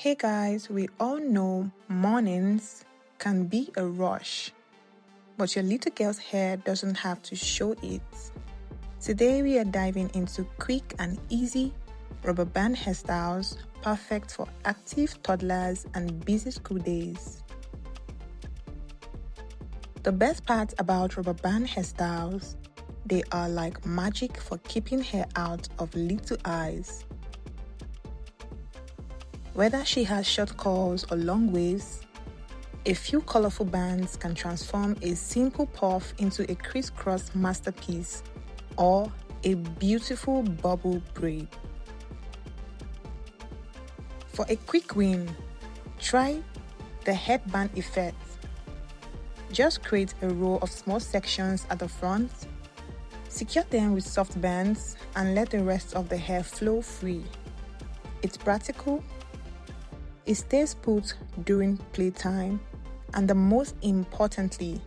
Hey guys, we all know mornings can be a rush, but your little girl's hair doesn't have to show it. Today we are diving into quick and easy rubber band hairstyles perfect for active toddlers and busy school days. The best part about rubber band hairstyles, they are like magic for keeping hair out of little eyes. Whether she has short curls or long waves, a few colorful bands can transform a simple puff into a crisscross masterpiece or a beautiful bubble braid. For a quick win, try the headband effect. Just create a row of small sections at the front, secure them with soft bands, and let the rest of the hair flow free. It's practical, it stays put during playtime, and the most importantly,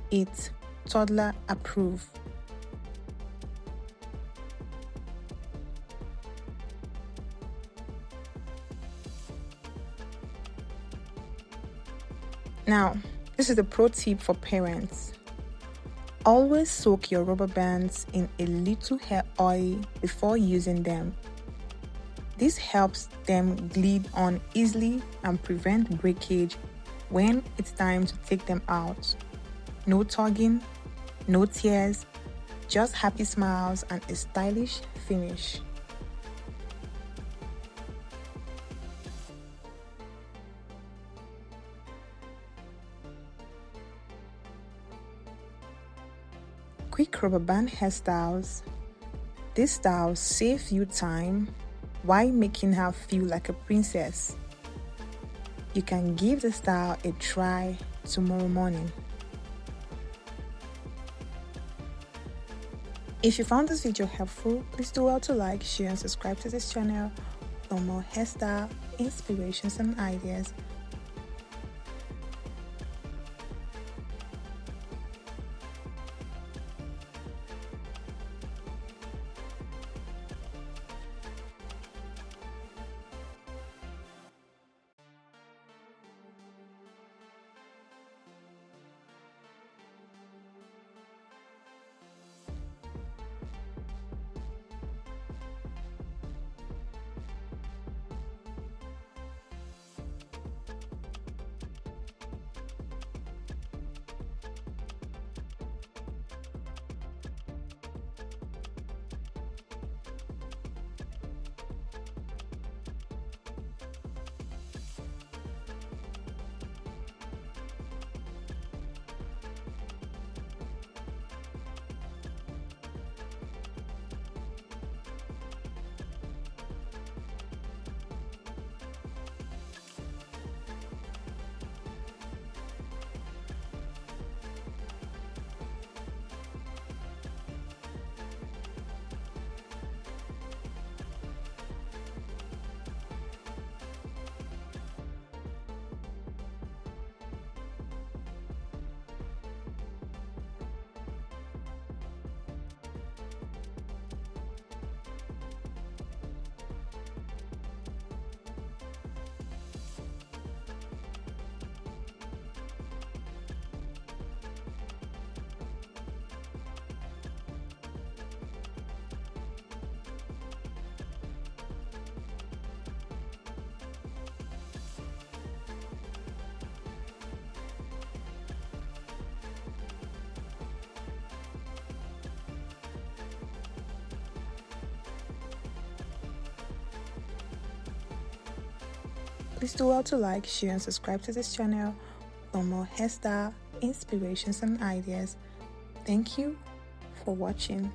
it's toddler approved. Now, this is a pro tip for parents. Always soak your rubber bands in a little hair oil before using them. This helps them glide on easily and prevent breakage when it's time to take them out. No tugging, no tears, just happy smiles and a stylish finish. Quick rubber band hairstyles. These styles save you time while making her feel like a princess. You can give the style a try tomorrow morning. If you found this video helpful, please do well to like, share and subscribe to this channel for more hairstyle, inspirations and ideas. Please do well to like, share and subscribe to this channel for more hairstyle, inspirations and ideas. Thank you for watching.